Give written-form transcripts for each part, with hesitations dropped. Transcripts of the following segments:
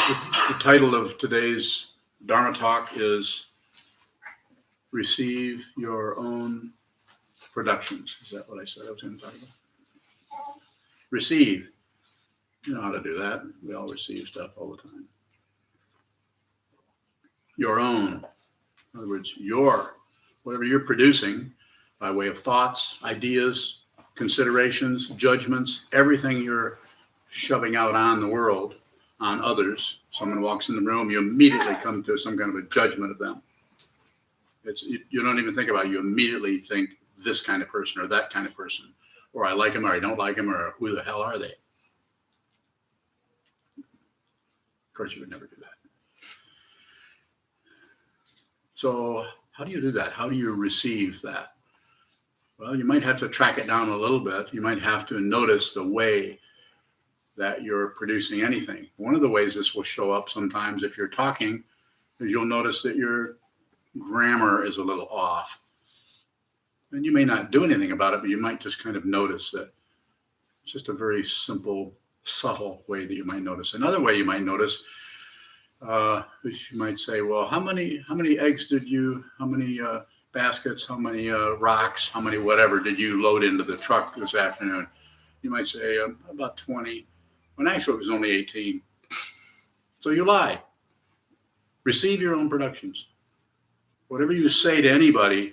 The title of today's Dharma talk is Receive Your Own Productions. Is that what I said I was going to talk about? Receive. You know how to do that. We all receive stuff all the time. Your own. In other words, whatever you're producing by way of thoughts, ideas, considerations, judgments, everything you're shoving out on the world, on others. Someone walks in the room, you immediately come to some kind of a judgment of them. You don't even think about it. You immediately think this kind of person or that kind of person, or I like him or I don't like him, or who the hell are they? Of course, you would never do that. So how do you do that? How do you receive that? Well, you might have to track it down a little bit. You might have to notice the way that you're producing anything. One of the ways this will show up sometimes if you're talking is you'll notice that your grammar is a little off. And you may not do anything about it, but you might just kind of notice that. It's just a very simple, subtle way that you might notice. Another way you might notice, you might say, well, how many eggs how many baskets, how many rocks, how many whatever did you load into the truck this afternoon? You might say about 20, when actually it was only 18. So you lie. Receive your own productions. Whatever you say to anybody,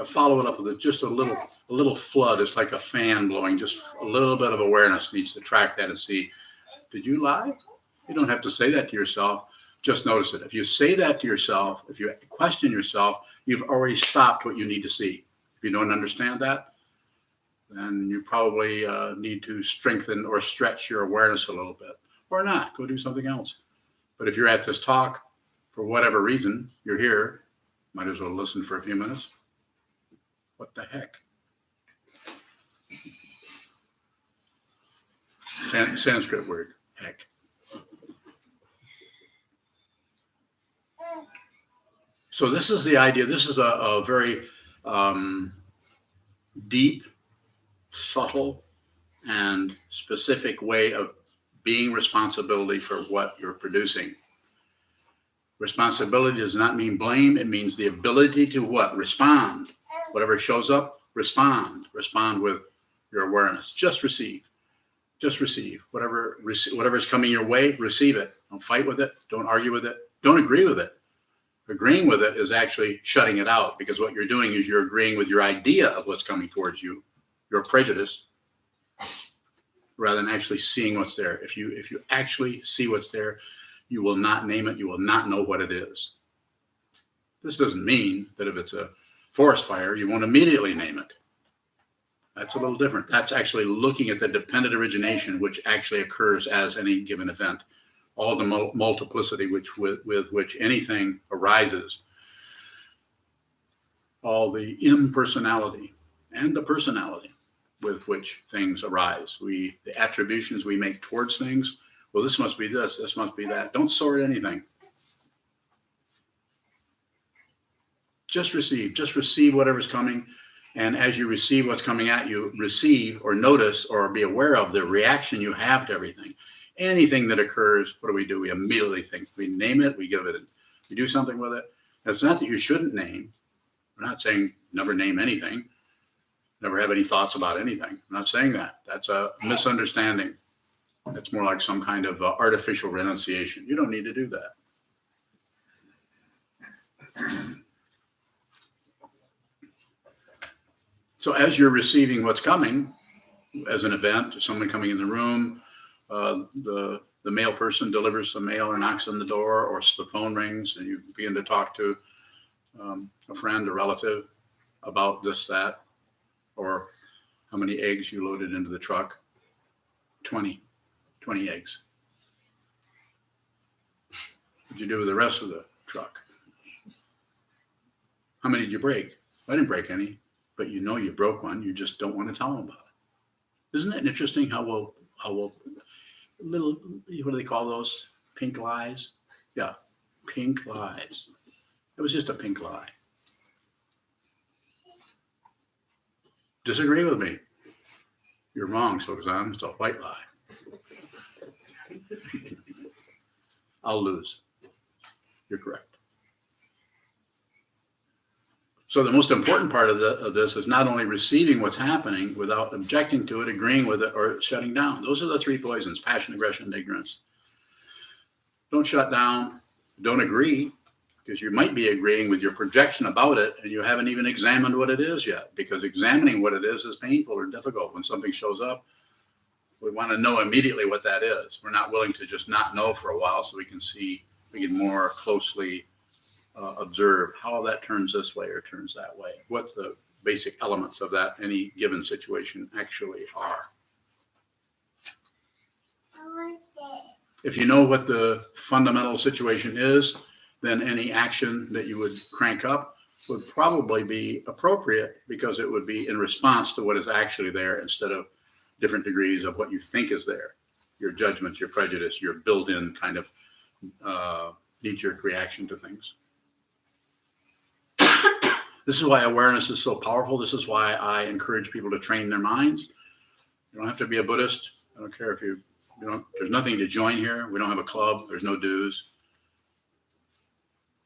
follow it up with just a little flood. It's like a fan blowing. Just a little bit of awareness needs to track that and see, did you lie? You don't have to say that to yourself. Just notice it. If you say that to yourself, if you question yourself, you've already stopped what you need to see. If you don't understand that, then you probably need to strengthen or stretch your awareness a little bit, or not. Go do something else. But if you're at this talk, for whatever reason, you're here, might as well listen for a few minutes. What the heck? Sanskrit word, heck. So this is the idea. This is a very deep, subtle, and specific way of being responsibility for what you're producing. Responsibility does not mean blame. It means the ability to what? Respond. Whatever shows up, respond. Respond with your awareness. Just receive. Just receive. Whatever is coming your way, receive it. Don't fight with it. Don't argue with it. Don't agree with it. Agreeing with it is actually shutting it out, because what you're doing is you're agreeing with your idea of what's coming towards you, your prejudice, rather than actually seeing what's there. If you actually see what's there, you will not name it. You will not know what it is. This doesn't mean that if it's a forest fire, you won't immediately name it. That's a little different. That's actually looking at the dependent origination, which actually occurs as any given event. All the multiplicity with which anything arises, all the impersonality and the personality with which things arise. The attributions we make towards things, well, this must be this must be that. Don't sort anything. Just receive whatever's coming. And as you receive what's coming at you, receive or notice or be aware of the reaction you have to everything. Anything that occurs, what do? We immediately think. We name it, we give it, we do something with it. And it's not that you shouldn't name. We're not saying never name anything, never have any thoughts about anything. I'm not saying that. That's a misunderstanding. That's more like some kind of artificial renunciation. You don't need to do that. So as you're receiving what's coming, as an event, someone coming in the room, the mail person delivers some mail or knocks on the door, or the phone rings and you begin to talk to a friend or relative about this, that, or how many eggs you loaded into the truck. 20 eggs. What'd you do with the rest of the truck? How many did you break? I didn't break any, but you know you broke one. You just don't want to tell them about it. Isn't it interesting how we'll little, what do they call those? Pink lies? Yeah, pink lies. It was just a pink lie. Disagree with me. You're wrong, Sokuzan. It's a white lie. I'll lose. You're correct. So the most important part of this is not only receiving what's happening without objecting to it, agreeing with it, or shutting down. Those are the three poisons: passion, aggression, and ignorance. Don't shut down. Don't agree, because you might be agreeing with your projection about it, and you haven't even examined what it is yet, because examining what it is painful or difficult. When something shows up, we want to know immediately what that is. We're not willing to just not know for a while, so we can more closely observe how that turns this way or turns that way, what the basic elements of that any given situation actually are. If you know what the fundamental situation is, then any action that you would crank up would probably be appropriate, because it would be in response to what is actually there instead of different degrees of what you think is there. Your judgments, your prejudice, your built-in kind of knee-jerk reaction to things. This is why awareness is so powerful. This is why I encourage people to train their minds. You don't have to be a Buddhist. I don't care if you don't. There's nothing to join here. We don't have a club. There's no dues.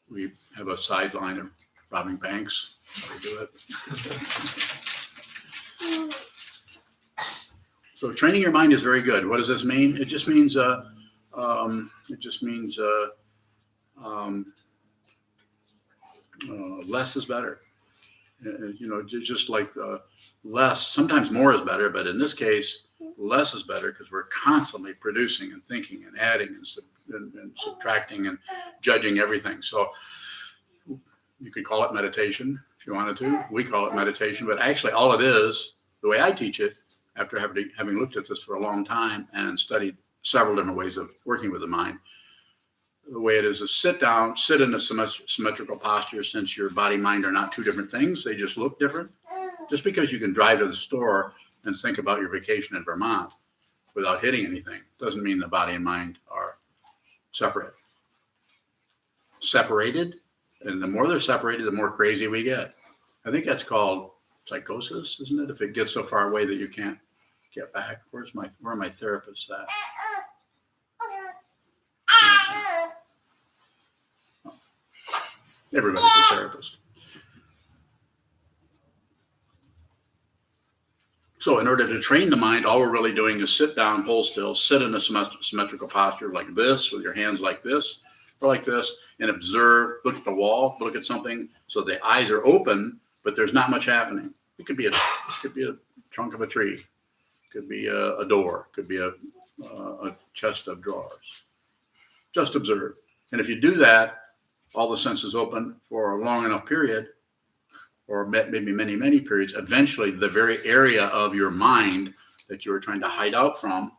We have a sideline of robbing banks. How we do it. So training your mind is very good. What does this mean? It just means less is better. Just like less, sometimes more is better, but in this case, less is better, because we're constantly producing and thinking and adding and subtracting and judging everything. So you could call it meditation if you wanted to. We call it meditation, but actually all it is, the way I teach it, after having looked at this for a long time and studied several different ways of working with the mind, the way it is sit down, sit in a symmetrical posture. Since your body and mind are not two different things, they just look different. Just because you can drive to the store and think about your vacation in Vermont without hitting anything doesn't mean the body and mind are separate. Separated, and the more they're separated, the more crazy we get. I think that's called psychosis, isn't it? If it gets so far away that you can't get back. Where are my therapists at? Everybody's a therapist. So in order to train the mind, all we're really doing is sit down, hold still, sit in a symmetrical posture like this, with your hands like this, or like this, and observe, look at the wall, look at something. So the eyes are open, but there's not much happening. It could be a trunk of a tree. It could be a door. It could be a chest of drawers. Just observe. And if you do that, all the senses open for a long enough period, or maybe many, many periods, eventually the very area of your mind that you are trying to hide out from,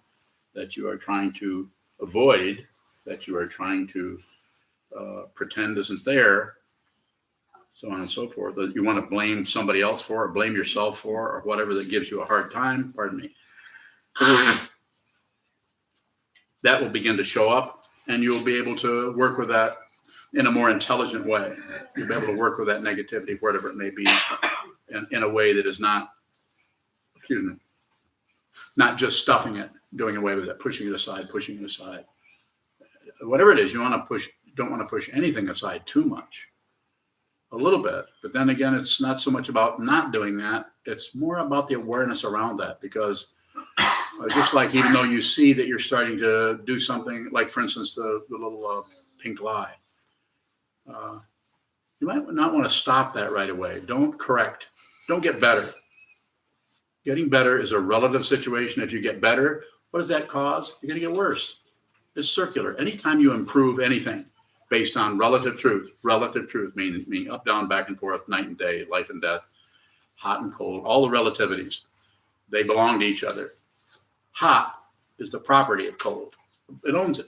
that you are trying to avoid, that you are trying to pretend isn't there, so on and so forth, that you want to blame somebody else for, or blame yourself for, or whatever that gives you a hard time, pardon me, that will begin to show up, and you'll be able to work with that in a more intelligent way. You'll be able to work with that negativity, whatever it may be, in a way that is not just stuffing it, doing away with it, pushing it aside. Whatever it is, you don't want to push anything aside too much. A little bit, but then again, it's not so much about not doing that. It's more about the awareness around that, because just like, even though you see that you're starting to do something, like for instance, the little pink lie, you might not want to stop that right away. Don't correct. Don't get better. Getting better is a relative situation. If you get better, what does that cause? You're going to get worse. It's circular. Anytime you improve anything based on relative truth meaning up, down, back and forth, night and day, life and death, hot and cold, all the relativities, they belong to each other. Hot is the property of cold. It owns it.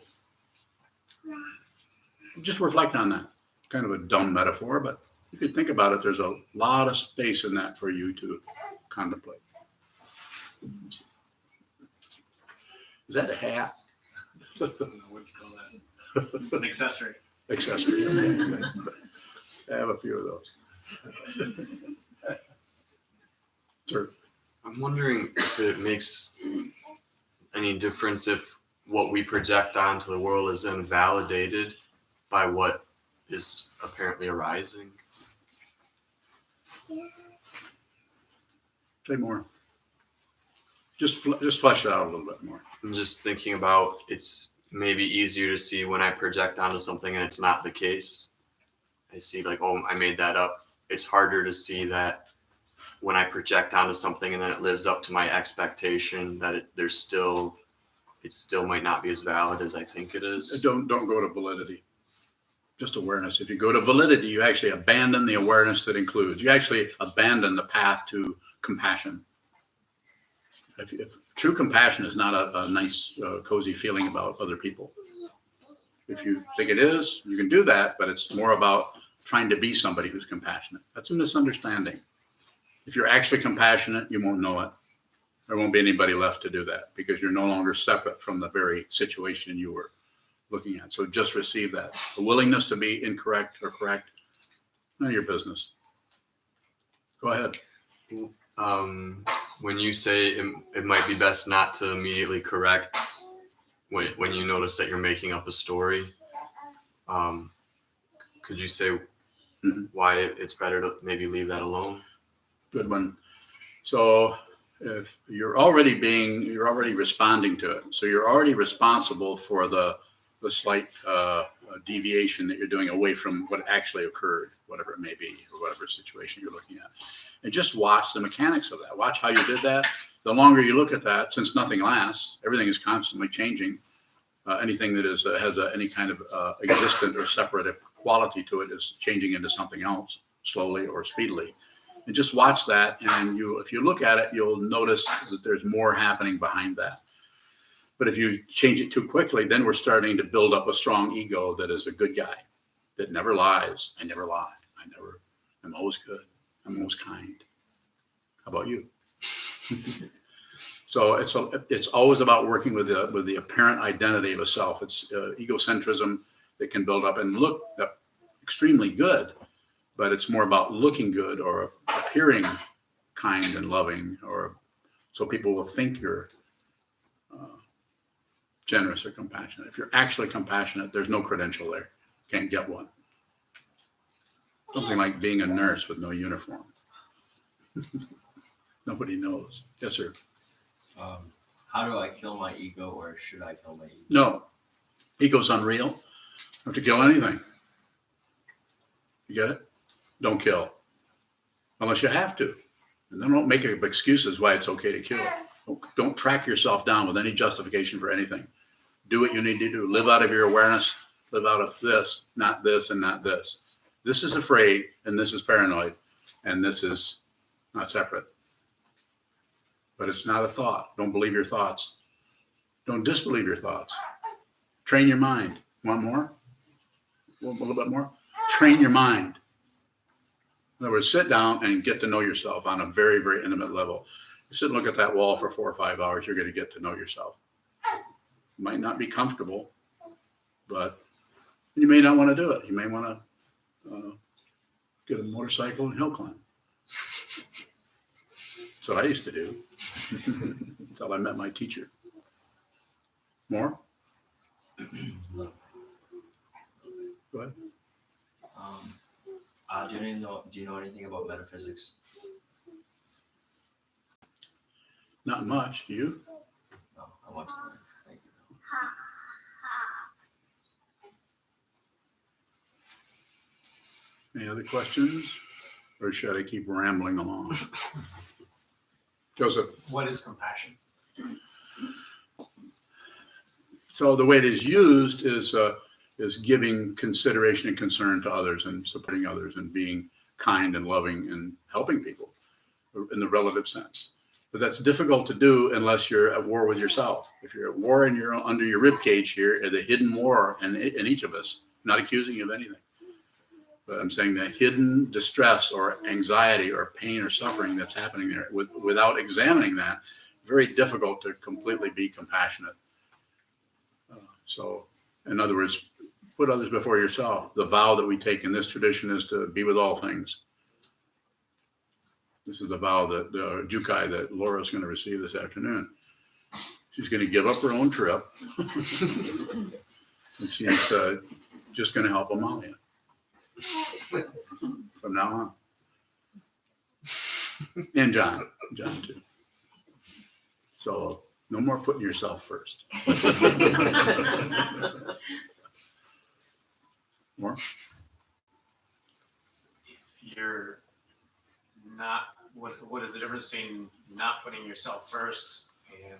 Just reflect on that. Kind of a dumb metaphor, but you could think about it. There's a lot of space in that for you to contemplate. Is that a hat? I don't know what you call that. It's an accessory. Accessory. Okay. I have a few of those. Sir. I'm wondering if it makes any difference if what we project onto the world is then validated by what is apparently arising. Say more. Just flesh it out a little bit more. I'm just thinking about it's maybe easier to see when I project onto something and it's not the case. I see like, oh, I made that up. It's harder to see that when I project onto something and then it lives up to my expectation, that it still might not be as valid as I think it is. Don't go to validity. Just awareness. If you go to validity, you actually abandon the awareness that includes. You actually abandon the path to compassion. If true compassion is not a nice, cozy feeling about other people. If you think it is, you can do that, but it's more about trying to be somebody who's compassionate. That's a misunderstanding. If you're actually compassionate, you won't know it. There won't be anybody left to do that because you're no longer separate from the very situation you were looking at. So just receive that. The willingness to be incorrect or correct, none of your business. Go ahead. When you say it might be best not to immediately correct when you notice that you're making up a story, could you say why it's better to maybe leave that alone? Good one. So if you're already responding to it. So you're already responsible for the slight deviation that you're doing away from what actually occurred, whatever it may be, or whatever situation you're looking at. And just watch the mechanics of that. Watch how you did that. The longer you look at that, since nothing lasts, everything is constantly changing. Anything that has any kind of existent or separate quality to it is changing into something else, slowly or speedily. And just watch that, and if you look at it, you'll notice that there's more happening behind that. But if you change it too quickly, then we're starting to build up a strong ego that is a good guy, that never lies. I never lie. I'm always good. I'm always kind. How about you? So it's always about working with the apparent identity of a self. It's egocentrism that can build up and look extremely good, but it's more about looking good or appearing kind and loving, or so people will think you're generous or compassionate. If you're actually compassionate, there's no credential there. Can't get one. Something like being a nurse with no uniform. Nobody knows. Yes, sir. How do I kill my ego, or should I kill my ego? No. Ego's unreal. You don't have to kill anything. You get it? Don't kill. Unless you have to. And then don't make excuses why it's okay to kill. Don't track yourself down with any justification for anything. Do what you need to do. Live out of your awareness. Live out of this, not this, and not this. This is afraid, and this is paranoid, and this is not separate. But it's not a thought. Don't believe your thoughts. Don't disbelieve your thoughts. Train your mind. Want more? A little bit more? Train your mind. In other words, sit down and get to know yourself on a very, very intimate level. You sit and look at that wall for 4 or 5 hours, you're going to get to know yourself. It might not be comfortable, but you may not want to do it. You may want to get a motorcycle and hill climb. That's what I used to do. That's how I met my teacher. More? Go ahead. Do you know anything about metaphysics? Not much. Do you? No, I want to learn. Thank you. Any other questions? Or should I keep rambling along? Joseph. What is compassion? So the way it is used is giving consideration and concern to others and supporting others and being kind and loving and helping people in the relative sense. But that's difficult to do unless you're at war with yourself. If you're at war and you're under your rib cage here, the hidden war in each of us, not accusing you of anything. But I'm saying that hidden distress or anxiety or pain or suffering that's happening there, without examining that, very difficult to completely be compassionate. So, in other words, put others before yourself. The vow that we take in this tradition is to be with all things. This is the vow that Jukai that Laura's going to receive this afternoon. She's going to give up her own trip. And she's just going to help Amalia from now on. And John too. So no more putting yourself first. More? If you're not, what is the difference between not putting yourself first and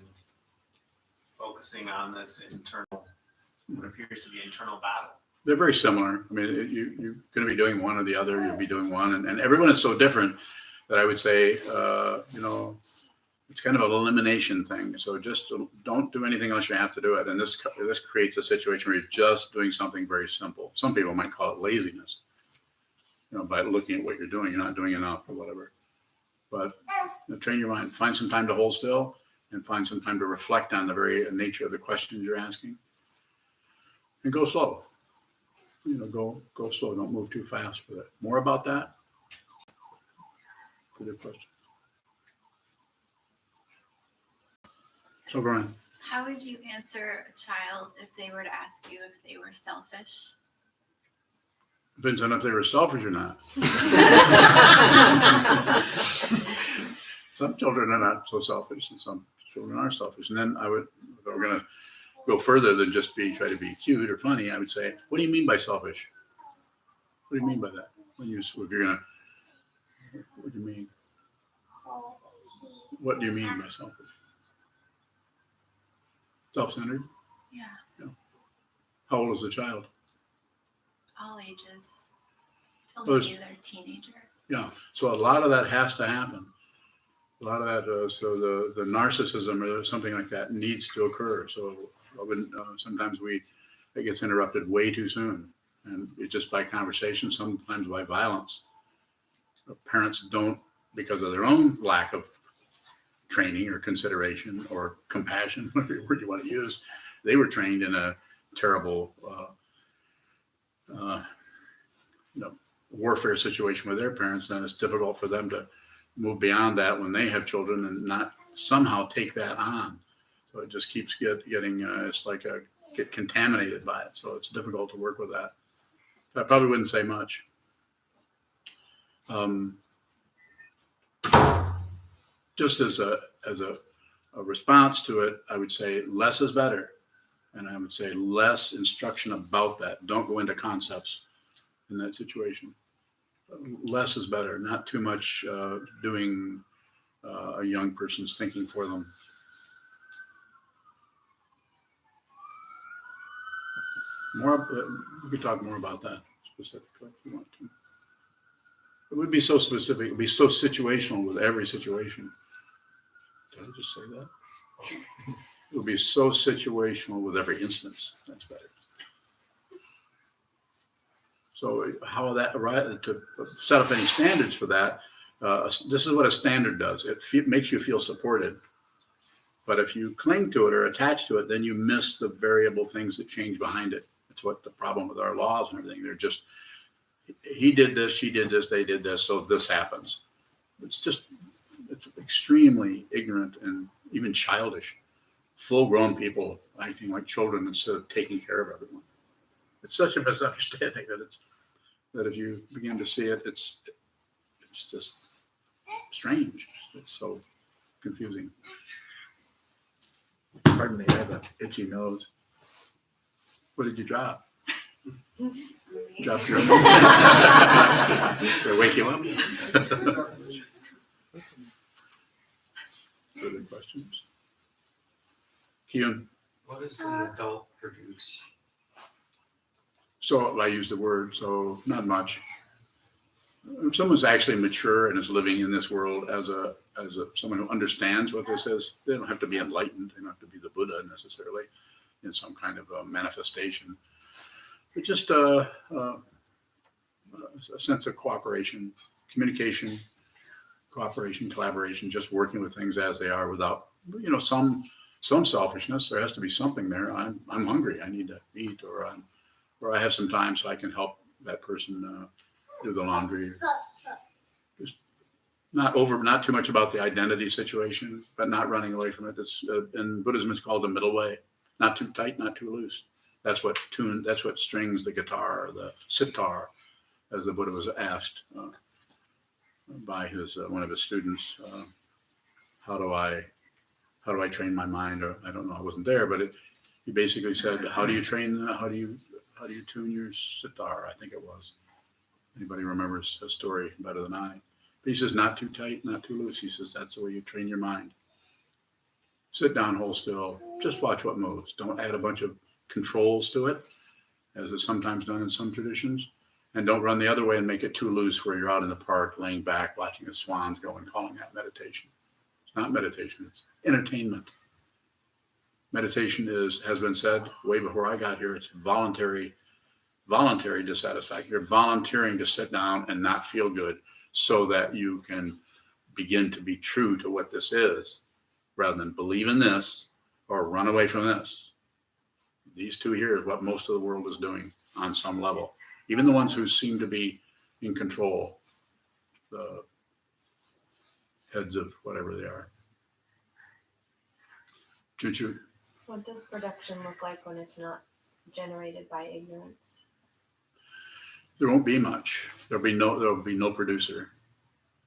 focusing on this internal, what appears to be internal battle? They're very similar. I mean, you're going to be doing one or the other. You'll be doing one, and everyone is so different that I would say, it's kind of an elimination thing. So just don't do anything else you have to do it. And this creates a situation where you're just doing something very simple. Some people might call it laziness, by looking at what you're doing. You're not doing enough or whatever. But train your mind. Find some time to hold still and find some time to reflect on the very nature of the questions you're asking. And go slow. Go slow. Don't move too fast with it. More about that? Good question. So, Brian. How would you answer a child if they were to ask you if they were selfish? Depends on if they were selfish or not. Some children are not so selfish, and some children are selfish. And then we're going to go further than just try to be cute or funny. I would say, what do you mean by selfish? What do you mean by that? What do you mean? What do you mean by selfish? Self-centered? Yeah. How old is the child? All ages. Till Well, maybe they're a teenager. Yeah. So a lot of that has to happen. A lot of that, so the narcissism or something like that needs to occur. So sometimes it gets interrupted way too soon. And it's just by conversation, sometimes by violence. Parents don't, because of their own lack of training or consideration or compassion, whatever word you want to use, they were trained in a terrible warfare situation with their parents. Then it's difficult for them to move beyond that when they have children and not somehow take that on. So it just keeps getting it's like get contaminated by it. So it's difficult to work with that. So I probably wouldn't say much. Just as a response to it, I would say less is better. And I would say less instruction about that. Don't go into concepts in that situation. Less is better. Not too much doing a young person's thinking for them. We could talk more about that specifically if you want to. It would be so specific. It would be so situational with every situation. Did I just say that? It would be so situational with every instance. That's better. So how to set up any standards for that, this is what a standard does. It makes you feel supported. But if you cling to it or attach to it, then you miss the variable things that change behind it. That's what the problem with our laws and everything. They're just, he did this, she did this, they did this, so this happens. It's extremely ignorant and even childish. Full-grown people acting like children instead of taking care of everyone. It's such a misunderstanding that if you begin to see it, it's just strange. It's so confusing. Pardon me, I have an itchy nose. What did you drop? Drop your. Did I wake you up? Further questions? Keon. What does an adult produce? So I use the word, so not much. If someone's actually mature and is living in this world as someone who understands what this is, they don't have to be enlightened. They don't have to be the Buddha necessarily in some kind of a manifestation. But just a sense of cooperation, communication, cooperation, collaboration, just working with things as they are without, some selfishness. There has to be something there. I'm hungry. I need to eat, or I have some time so I can help that person do the laundry. Just not too much about the identity situation, but not running away from it. It's in Buddhism, it's called the middle way. Not too tight, not too loose. That's what strings the guitar, or the sitar, as the Buddha was asked by one of his students. How do I train my mind? Or I don't know, I wasn't there, but he basically said, how do you tune your sitar? I think it was. Anybody remembers a story better than I? But he says, not too tight, not too loose. He says, that's the way you train your mind. Sit down, hold still, just watch what moves. Don't add a bunch of controls to it, as is sometimes done in some traditions. And don't run the other way and make it too loose where you're out in the park, laying back, watching the swans go and calling that meditation. It's not meditation, it's entertainment. Meditation has been said way before I got here, it's voluntary dissatisfaction. You're volunteering to sit down and not feel good so that you can begin to be true to what this is, rather than believe in this or run away from this. These two here is what most of the world is doing on some level. Even the ones who seem to be in control, the heads of whatever they are. Choo-choo. What does production look like when it's not generated by ignorance? There won't be much. There'll be no producer.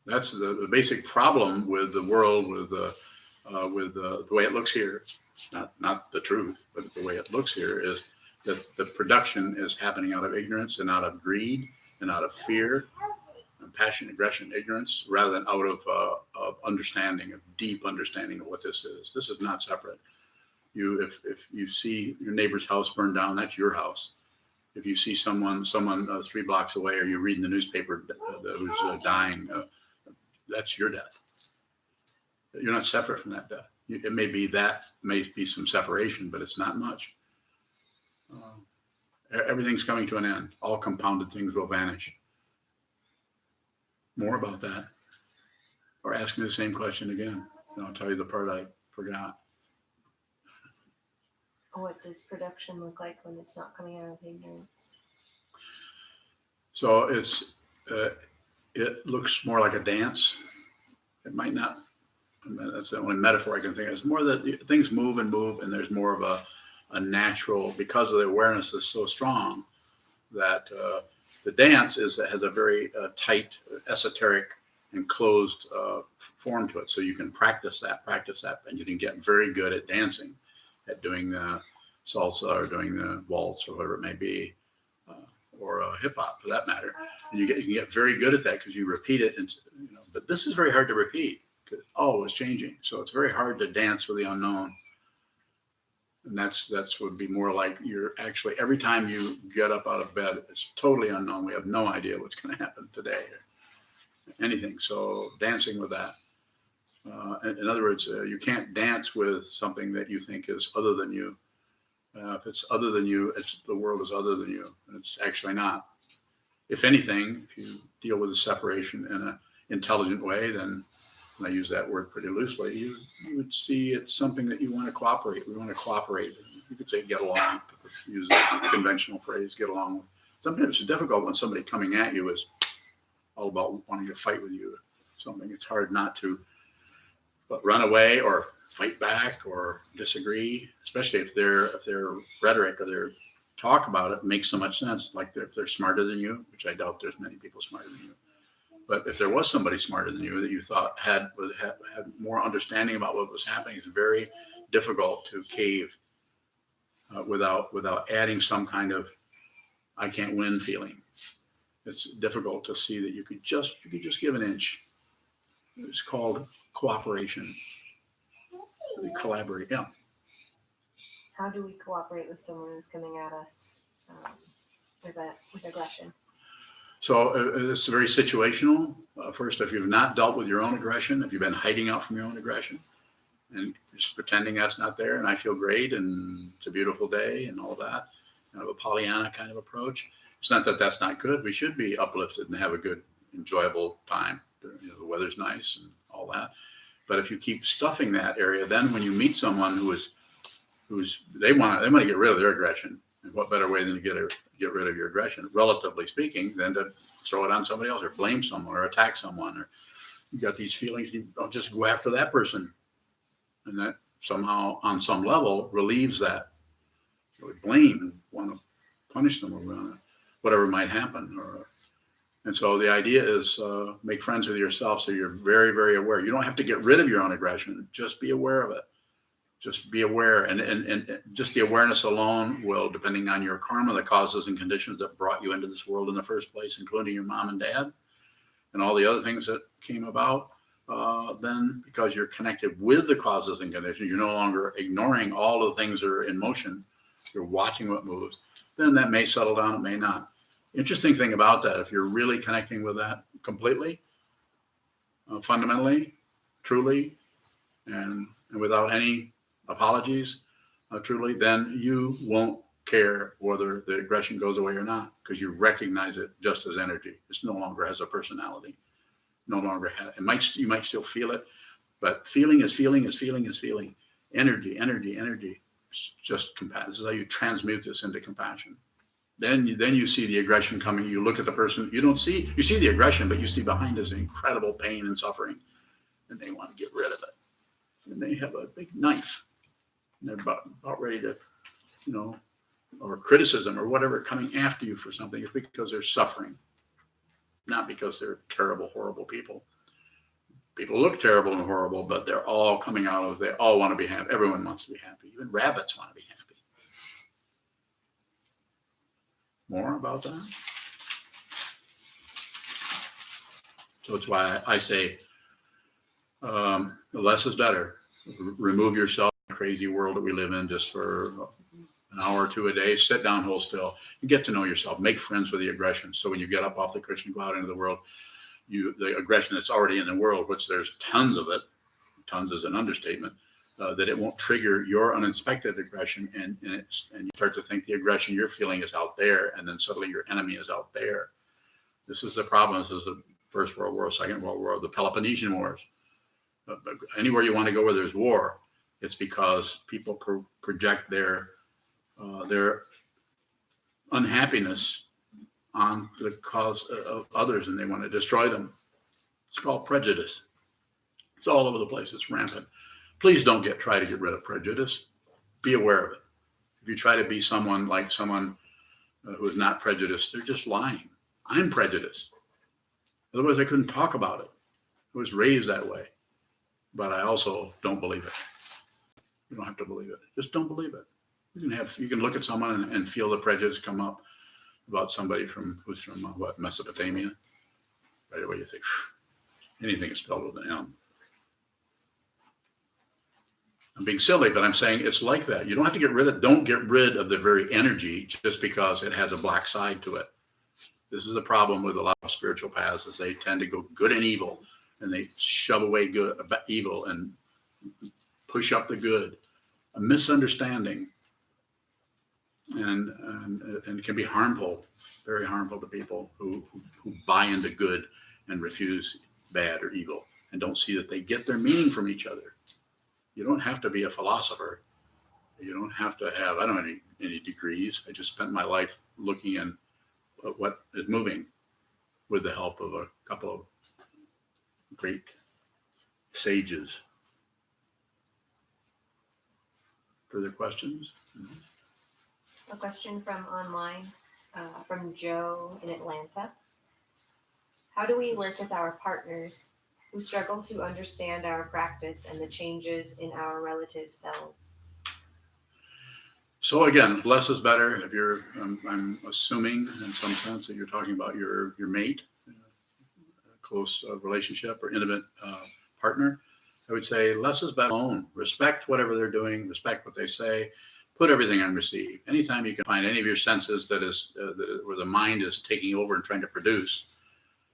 That's the basic problem with the world, with the way it looks here. Not the truth, but the way it looks here is that the production is happening out of ignorance and out of greed and out of fear and passion, aggression, ignorance, rather than out of understanding, of deep understanding of what this is. This is not separate. If you see your neighbor's house burned down, that's your house. If you see someone 3 blocks away, or you're reading the newspaper who's dying, that's your death. You're not separate from that death. It may be some separation, but it's not much. Everything's coming to an end. All compounded things will vanish. More about that, or ask me the same question again, and I'll tell you the part I forgot. What does production look like when it's not coming out of ignorance? So it looks more like a dance. It might not. That's the only metaphor I can think of. It's more that things move, and there's more of a natural, because of the awareness is so strong that the dance has a very tight, esoteric, and closed form to it. So you can practice that, and you can get very good at dancing, at doing the salsa or doing the waltz or whatever it may be, or hip hop for that matter. And you can get very good at that because you repeat it. And but this is very hard to repeat because it's always changing. So it's very hard to dance with the unknown. And that's would be more like you're actually, every time you get up out of bed, it's totally unknown. We have no idea what's going to happen today or anything. So dancing with that. In other words, you can't dance with something that you think is other than you. If it's other than you, the world is other than you. And it's actually not. If anything, if you deal with the separation in an intelligent way, then, and I use that word pretty loosely, you would see it's something that you want to cooperate. We want to cooperate. You could say get along, use the conventional phrase, get along. Sometimes it's difficult when somebody coming at you is all about wanting to fight with you or something. It's hard not to run away or fight back or disagree, especially if their rhetoric or their talk about it makes so much sense. Like if they're smarter than you, which I doubt there's many people smarter than you. But if there was somebody smarter than you that you thought had more understanding about what was happening, it's very difficult to cave without adding some kind of I can't win feeling. It's difficult to see that you could just give an inch. It's called cooperation. We collaborate, yeah. How do we cooperate with someone who's coming at us with aggression? So it's very situational. First, if you've not dealt with your own aggression, if you've been hiding out from your own aggression and just pretending that's not there and I feel great and it's a beautiful day and all that, kind of a Pollyanna kind of approach. It's not that that's not good. We should be uplifted and have a good, enjoyable time. The weather's nice and all that. But if you keep stuffing that area, then when you meet someone who's they want to get rid of their aggression, and what better way than to get rid of your aggression, relatively speaking, than to throw it on somebody else or blame someone or attack someone or You got these feelings, you don't just go after that person. And that somehow, on some level, relieves that. You would blame and want to punish them or whatever might happen. And so the idea is make friends with yourself so you're very, very aware. You don't have to get rid of your own aggression. Just be aware of it. Just be aware. And just the awareness alone will, depending on your karma, the causes and conditions that brought you into this world in the first place, including your mom and dad and all the other things that came about, then because you're connected with the causes and conditions, you're no longer ignoring all the things that are in motion. You're watching what moves. Then that may settle down, it may not. Interesting thing about that, if you're really connecting with that completely, fundamentally, truly, and without any apologies, truly, then you won't care whether the aggression goes away or not, because you recognize it just as energy. It no longer has a personality. No longer has. You might still feel it, but feeling is feeling is feeling is feeling. Energy, energy, energy. It's just compassion. This is how you transmute this into compassion. Then you see the aggression coming. You look at the person. You see the aggression, but you see behind is incredible pain and suffering, and they want to get rid of it. And they have a big knife. And they're about ready to, or criticism or whatever coming after you for something. It's because they're suffering, not because they're terrible, horrible people. People look terrible and horrible, but they're all coming out of. They all want to be happy. Everyone wants to be happy. Even rabbits want to be happy. More about that? So it's why I say less is better. Remove yourself from the crazy world that we live in just for an hour or two a day. Sit down, hold still, and get to know yourself. Make friends with the aggression. So when you get up off the cushion, go out into the world, the aggression that's already in the world, which there's tons of it, tons is an understatement, that it won't trigger your uninspected aggression, and you start to think the aggression you're feeling is out there, and then suddenly your enemy is out there. This is the problem. This is the First World War, Second World War, the Peloponnesian Wars. Anywhere you want to go where there's war, it's because people project their unhappiness on the cause of others, and they want to destroy them. It's called prejudice. It's all over the place. It's rampant. Please don't try to get rid of prejudice. Be aware of it. If you try to be someone who is not prejudiced, they're just lying. I'm prejudiced. Otherwise, I couldn't talk about it. I was raised that way. But I also don't believe it. You don't have to believe it. Just don't believe it. You can look at someone and feel the prejudice come up about somebody who's from Mesopotamia. Right away you think, anything is spelled with an M. I'm being silly, but I'm saying it's like that. You don't have to don't get rid of the very energy just because it has a black side to it. This is the problem with a lot of spiritual paths, is they tend to go good and evil, and they shove away evil and push up the good. A misunderstanding, and it can be harmful, very harmful to people who buy into good and refuse bad or evil, and don't see that they get their meaning from each other. You don't have to be a philosopher. You don't have to have, I don't have any degrees. I just spent my life looking at what is moving with the help of a couple of great sages. Further questions? A question from online, from Joe in Atlanta. How do we work with our partners who struggle to understand our practice and the changes in our relative selves? So again, less is better. If I'm assuming in some sense that you're talking about your mate, a close relationship or intimate partner, I would say less is better alone. Respect whatever they're doing, respect what they say, put everything on receive. Anytime you can find any of your senses where the mind is taking over and trying to produce,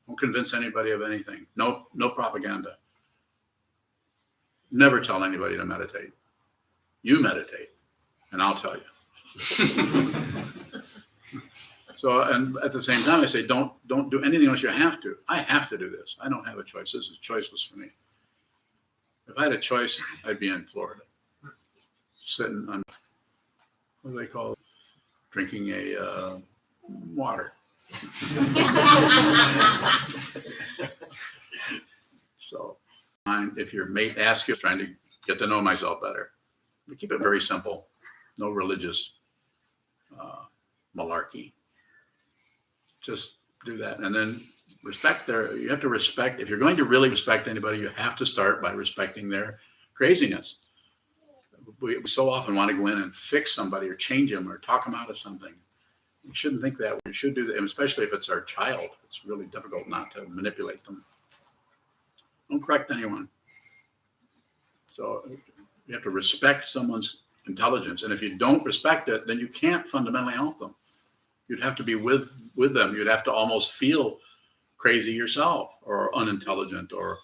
don't convince anybody of anything. No propaganda. Never tell anybody to meditate. You meditate, and I'll tell you. So, and at the same time, I say, don't do anything unless you have to. I have to do this. I don't have a choice. This is choiceless for me. If I had a choice, I'd be in Florida, sitting on, what do they call it? Drinking a water. So if your mate asks you, trying to get to know myself better, we keep it very simple. No religious malarkey. Just do that. And then you have to respect, if you're going to really respect anybody, you have to start by respecting their craziness. We so often want to go in and fix somebody or change them or talk them out of something. You shouldn't think that way. You should do that, and especially if it's our child. It's really difficult not to manipulate them. Don't correct anyone. So you have to respect someone's intelligence. And if you don't respect it, then you can't fundamentally help them. You'd have to be with them. You'd have to almost feel crazy yourself or unintelligent or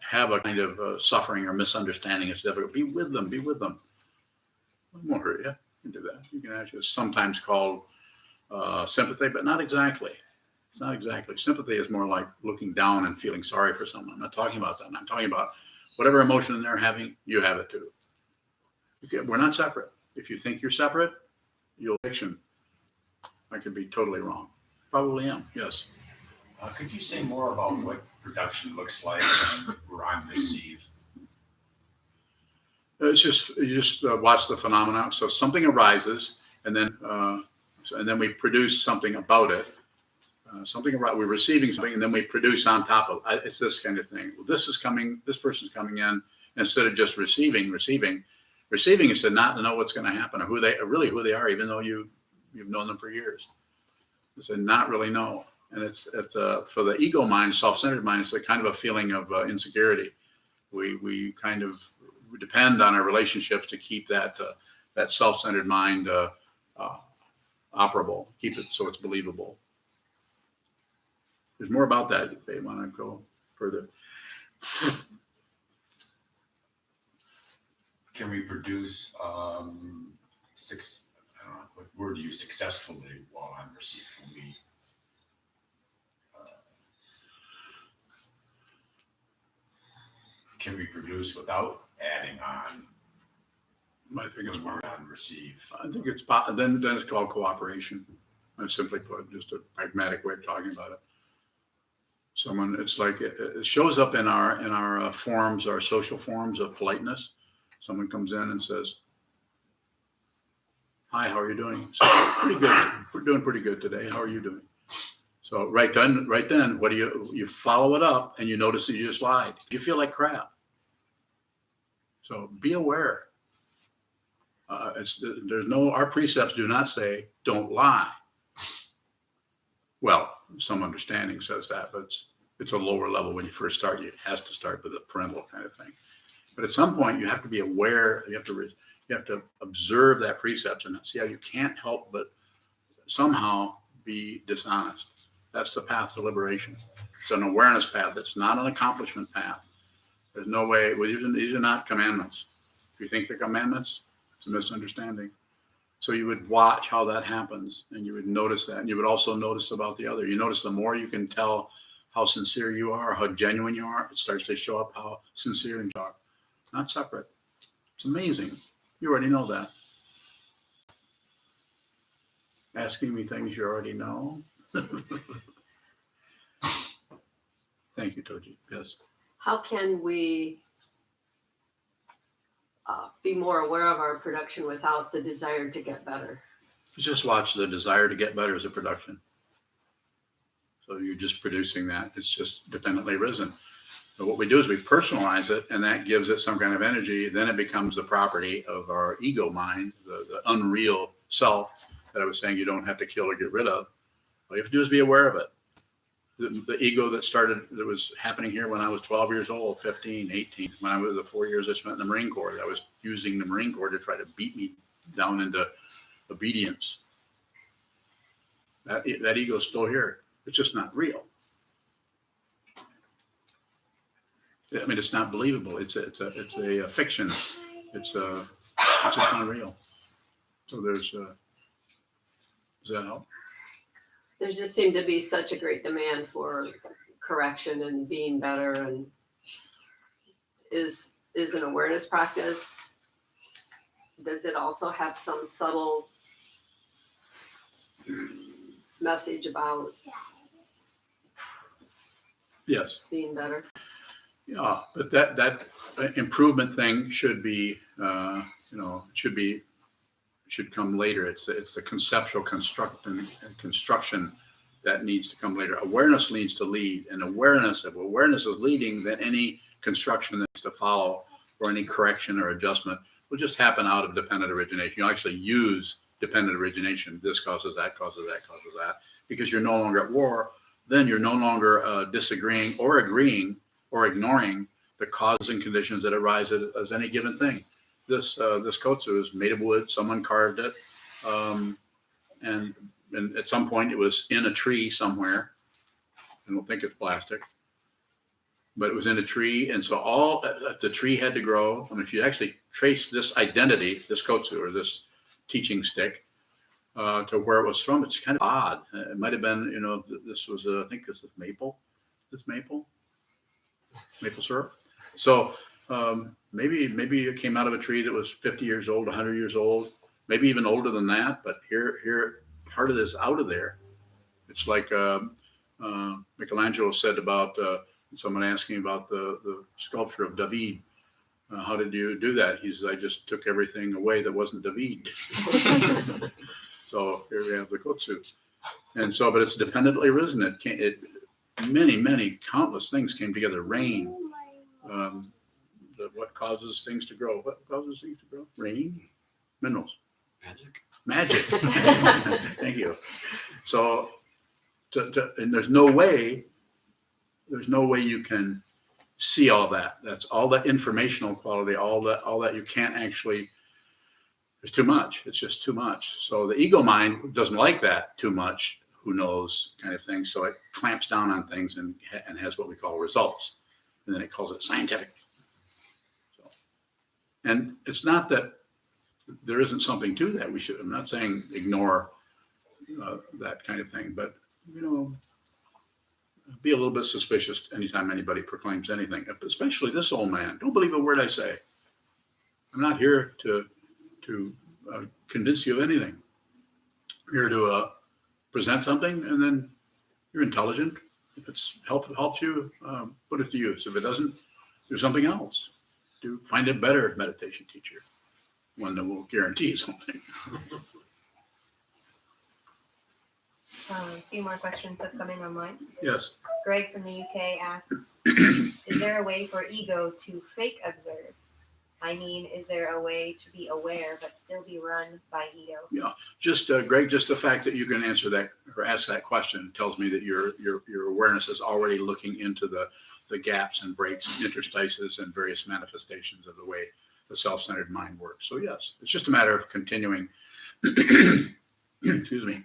have a kind of suffering or misunderstanding. It's difficult. Be with them. Be with them. It won't hurt you. You can do that. You can actually sometimes called sympathy, but not exactly. It's not exactly. Sympathy is more like looking down and feeling sorry for someone. I'm not talking about that. I'm talking about whatever emotion they're having, you have it too. Okay, we're not separate. If you think you're separate, you'll fiction. I could be totally wrong. Probably am, yes. Could you say more about what production looks like when we're on receive? It's just, you just watch the phenomena. So something arises and then we produce something about it. We're receiving something and then we produce on top of it. It's this kind of thing. Well, this person's coming in, instead of just receiving is to not know what's going to happen or who they are, even though you've known them for years. It's to not really know. And it's for the ego mind, self-centered mind, it's a kind of a feeling of insecurity. We kind of depend on our relationships to keep that self-centered mind operable, keep it so it's believable. There's more about that if they want to go further. Can we produce I don't know what word to use, successfully while on receive? Can we produce without adding on I think it's when we're on receive? then it's called cooperation. And simply put, just a pragmatic way of talking about it. It's like it shows up in our forms, our social forms of politeness. Someone comes in and says, "Hi, how are you doing?" So, pretty good. We're doing pretty good today. How are you doing? So right then, what do you follow it up and you notice that you just lied. You feel like crap. So be aware. Our precepts do not say don't lie. Well, some understanding says that, but it's a lower level when you first start. It has to start with a parental kind of thing. But at some point, you have to be aware. You have to observe that precept and see how you can't help but somehow be dishonest. That's the path to liberation. It's an awareness path. It's not an accomplishment path. There's no way. Well, these are not commandments. If you think they're commandments, it's a misunderstanding. So you would watch how that happens, and you would notice that. And you would also notice about the other. You notice the more you can tell how sincere you are, how genuine you are, it starts to show up how sincere you are. Not separate. It's amazing. You already know that. Asking me things you already know. Thank you, Toji. Yes. How can we be more aware of our production without the desire to get better? Just watch the desire to get better as a production. So you're just producing that. It's just dependently risen. But what we do is we personalize it, and that gives it some kind of energy. Then it becomes the property of our ego mind, the unreal self that I was saying you don't have to kill or get rid of. All you have to do is be aware of it. The ego that was happening here when I was 12 years old, 15, 18, when I was the 4 years I spent in the Marine Corps, I was using the Marine Corps to try to beat me down into obedience. That ego is still here. It's just not real. I mean, it's not believable. It's a fiction. It's just not real. So does that help? There just seemed to be such a great demand for correction and being better, and is an awareness practice. Does it also have some subtle message about Yes. being better. Yeah, but that improvement thing should be, should come later. It's the conceptual construction that needs to come later. Awareness needs to lead, and awareness is leading, then any construction that's to follow or any correction or adjustment will just happen out of dependent origination. You'll actually use dependent origination. This causes that, causes that, causes that, because you're no longer at war. Then you're no longer disagreeing or agreeing or ignoring the causes and conditions that arise as any given thing. This kotsu is made of wood. Someone carved it, and at some point it was in a tree somewhere. I don't think it's plastic, but it was in a tree, and so all the tree had to grow. I mean, if you actually trace this identity, this kotsu or this teaching stick, to where it was from, it's kind of odd. It might have been, this was I think this is maple. This maple syrup. So maybe it came out of a tree that was 50 years old, 100 years old, maybe even older than that. But here, part of this out of there. It's like Michelangelo said about someone asking about the sculpture of David. How did you do that? He says, I just took everything away that wasn't David. So here we have the kotsu. And so, but it's dependently risen. Many countless things came together. Rain. What causes things to grow? What causes things to grow? Rain, minerals, magic. Thank you. So, and there's no way you can see all that. That's all that informational quality. All that you can't actually. There's too much. It's just too much. So the ego mind doesn't like that too much. Who knows, kind of thing. So it clamps down on things and has what we call results, and then it calls it scientific. So, and it's not that there isn't something to that. I'm not saying ignore that kind of thing, but be a little bit suspicious anytime anybody proclaims anything, especially this old man. Don't believe a word I say. I'm not here to convince you of anything. I'm here to present something, and then you're intelligent. If it's helps you, put it to use. If it doesn't, do something else. Find a better meditation teacher, one that will guarantee something. A few more questions have come in online. Yes. Greg from the UK asks, is there a way for ego to fake observe? I mean, is there a way to be aware but still be run by ego? Yeah, just Greg, just the fact that you can answer that or ask that question tells me that your awareness is already looking into the gaps and breaks and interstices and various manifestations of the way the self-centered mind works. So yes, it's just a matter of continuing. Excuse me.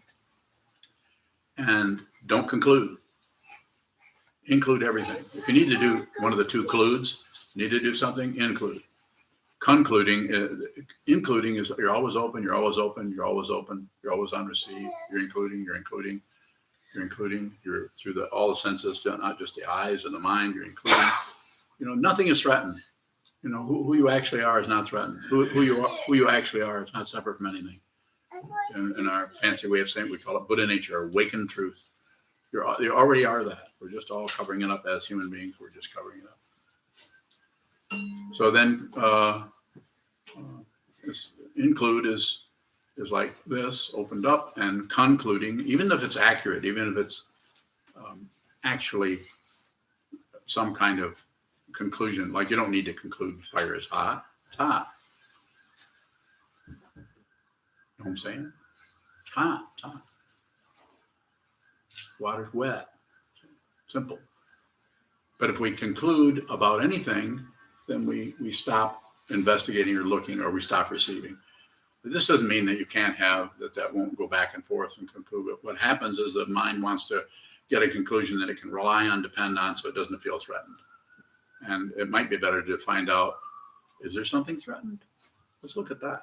And don't conclude. Include everything. If you need to do one of the two clues, need to do something, include. Including is you're always open, you're always open, you're always open, you're always on receive, you're including, you're through all the senses, not just the eyes or the mind, you're including. Nothing is threatened. Who you actually are is not threatened. Who you actually are is not separate from anything. In our fancy way of saying it, we call it Buddha nature, awakened truth. You already are that. We're just all covering it up as human beings. We're just covering it up. So then, this include is like this, opened up, and concluding, even if it's accurate, even if it's actually some kind of conclusion, like you don't need to conclude fire is hot, it's hot. You know what I'm saying? It's hot, it's hot. Water's wet. Simple. But if we conclude about anything, then we stop investigating or looking, or we stop receiving. But this doesn't mean that you can't have that won't go back and forth and conclude. But what happens is the mind wants to get a conclusion that it can rely on, depend on, so it doesn't feel threatened. And it might be better to find out, is there something threatened? Let's look at that.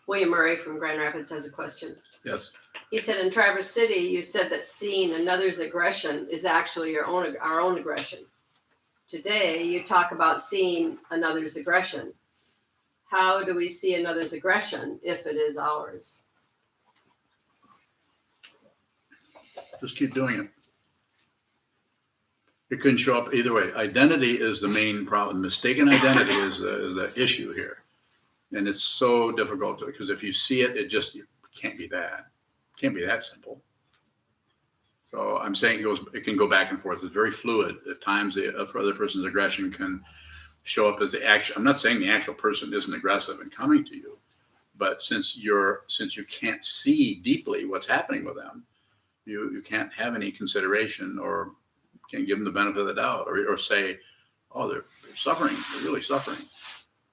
William Murray from Grand Rapids has a question. Yes. He said, in Traverse City, you said that seeing another's aggression is actually our own aggression. Today, you talk about seeing another's aggression. How do we see another's aggression if it is ours? Just keep doing it. It couldn't show up either way. Identity is the main problem. Mistaken identity is the issue here. And it's so difficult because if you see it, it can't be that. It can't be that simple. So I'm saying it can go back and forth. It's very fluid. At times the other person's aggression can show up as the action. I'm not saying the actual person isn't aggressive and coming to you, but since you can't see deeply what's happening with them, you can't have any consideration or can't give them the benefit of the doubt or say, oh, they're suffering. They're really suffering.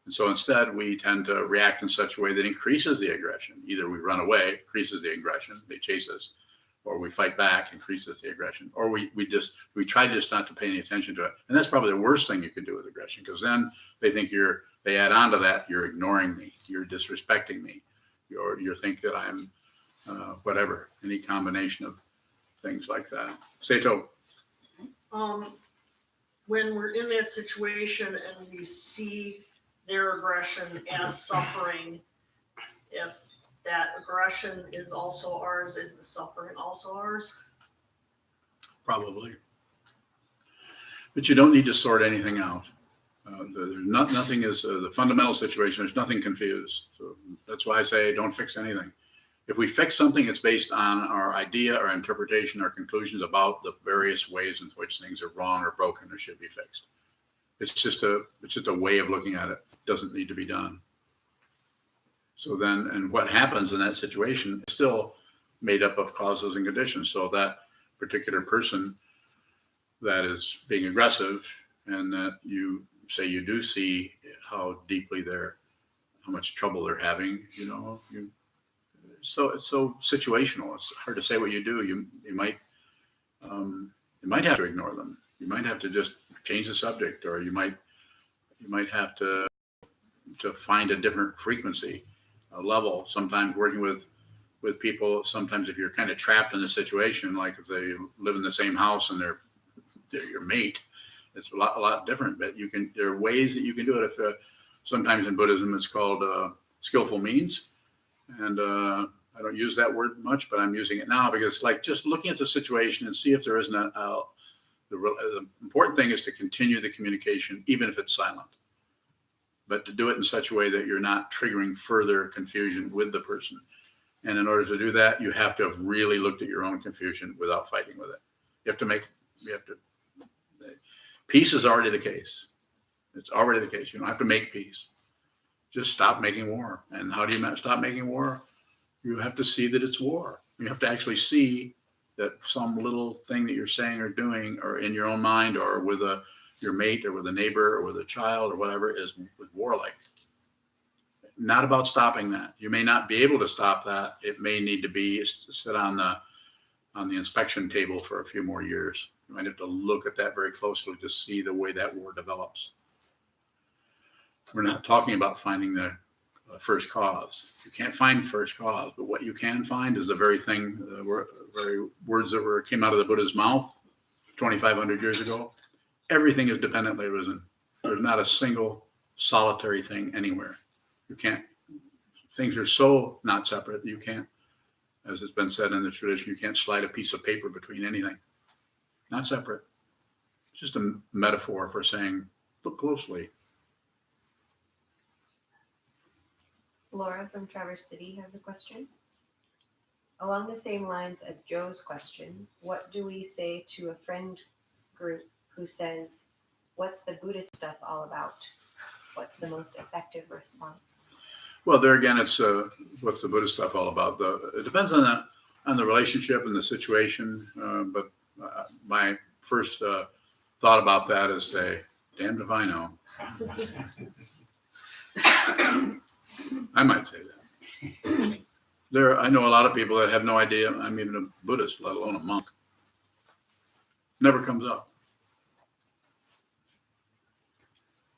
And so instead, we tend to react in such a way that increases the aggression. Either we run away, increases the aggression, they chase us, or we fight back, increases the aggression, or we try just not to pay any attention to it. And that's probably the worst thing you can do with aggression, because then they think they add on to that, you're ignoring me, you're disrespecting me, you think that I'm whatever, any combination of things like that. Sato. When we're in that situation and we see their aggression as suffering, if that aggression is also ours, is the suffering also ours? Probably. But you don't need to sort anything out. Nothing is the fundamental situation. There's nothing confused. So that's why I say don't fix anything. If we fix something, it's based on our idea, our interpretation, our conclusions about the various ways in which things are wrong or broken or should be fixed. It's just a way of looking at it. It doesn't need to be done. So then, and what happens in that situation is still made up of causes and conditions. So that particular person that is being aggressive and that you say you do see how deeply how much trouble they're having, so it's so situational. It's hard to say what you do. You might have to ignore them. You might have to just change the subject, or you might have to find a different frequency, a level. Sometimes working with people, sometimes if you're kind of trapped in a situation, like if they live in the same house and they're your mate, it's a lot different. But there are ways that you can do it. If sometimes in Buddhism it's called skillful means, and I don't use that word much, but I'm using it now because it's like just looking at the situation and see if there isn't the important thing is to continue the communication, even if it's silent, but to do it in such a way that you're not triggering further confusion with the person. And in order to do that, you have to have really looked at your own confusion without fighting with it. Peace is already the case. It's already the case. You don't have to make peace. Just stop making war. And how do you stop making war? You have to see that it's war. You have to actually see that some little thing that you're saying or doing, or in your own mind, or with your mate, or with a neighbor, or with a child, or whatever, is warlike. Not about stopping that. You may not be able to stop that. It may need to be sit on the inspection table for a few more years. You might have to look at that very closely to see the way that war develops. We're not talking about finding the first cause. You can't find first cause, but what you can find is the very thing, very words that came out of the Buddha's mouth 2,500 years ago. Everything is dependently arisen. There's not a single solitary thing anywhere. You can't. Things are so not separate. You can't, as it's been said in the tradition, you can't slide a piece of paper between anything. Not separate. It's just a metaphor for saying, look closely. Laura from Traverse City has a question. Along the same lines as Joe's question, what do we say to a friend group who says, what's the Buddhist stuff all about? What's the most effective response? Well, there again, it's what's the Buddhist stuff all about? It depends on the relationship and the situation. But my first thought about that is say, damned if I know. I might say that. I know a lot of people that have no idea I'm even a Buddhist, let alone a monk. Never comes up.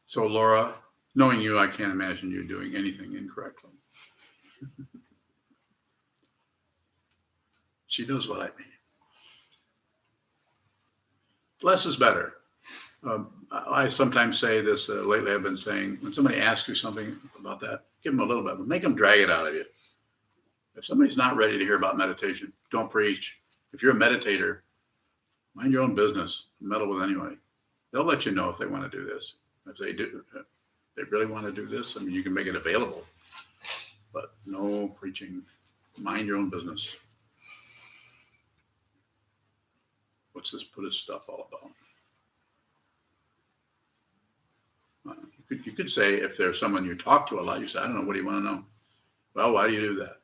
So Laura, knowing you, I can't imagine you doing anything incorrectly. She knows what I mean. Less is better. I sometimes say this, lately I've been saying, when somebody asks you something about that, give them a little bit, but make them drag it out of you. If somebody's not ready to hear about meditation, don't preach. If you're a meditator, mind your own business. Meddle with anybody. They'll let you know if they want to do this. If they do, they really want to do this. I mean, you can make it available, but no preaching. Mind your own business. What's this Buddhist stuff all about? You could say, if there's someone you talk to a lot, you say, I don't know, what do you want to know? Well, why do you do that?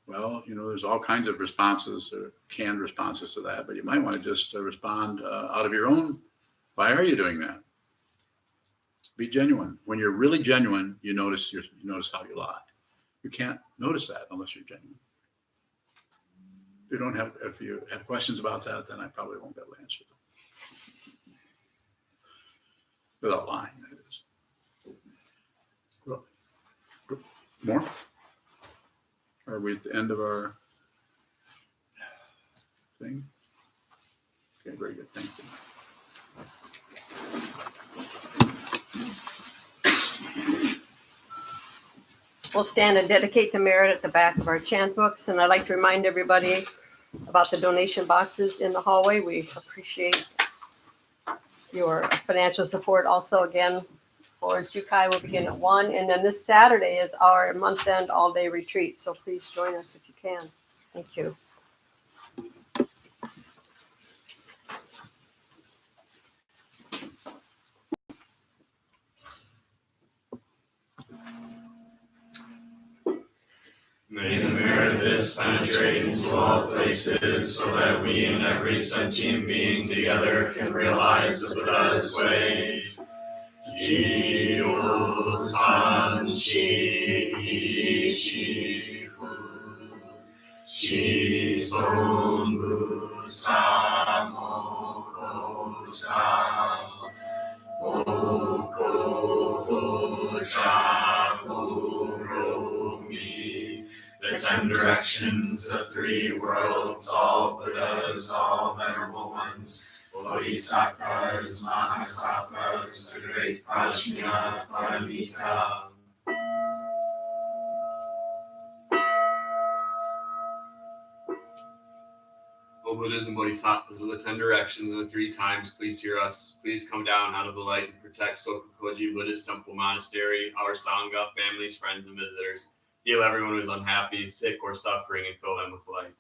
Well, there's all kinds of responses or canned responses to that, but you might want to just respond out of your own. Why are you doing that? Be genuine. When you're really genuine, you notice how you lie. You can't notice that unless you're genuine. If you have questions about that, then I probably won't be able to answer them. Without lying, that is. More? Are we at the end of our thing? Okay, very good. Thank you. We'll stand and dedicate the merit at the back of our chant books. And I'd like to remind everybody about the donation boxes in the hallway. We appreciate your financial support. Also, again, Florence Jukai will begin at 1. And then this Saturday is our month-end all-day retreat. So please join us if you can. Thank you. May the merit of this penetrate into all places, so that we and every sentient being together can realize the Buddha's way. Ji-o san chi chi fu, chi son bu sam o ko sam, o ko ho ja hu ro mi. The 10 directions, the 3 worlds, all Buddhas, all venerable ones, Bodhisattvas, Mahasattvas, the great Prajna Paramita. O Buddhas and Bodhisattvas of the 10 directions and the 3 times, please hear us. Please come down out of the light and protect SokukoJi Buddhist Temple Monastery, our Sangha, families, friends, and visitors. Heal everyone who is unhappy, sick, or suffering, and fill them with light.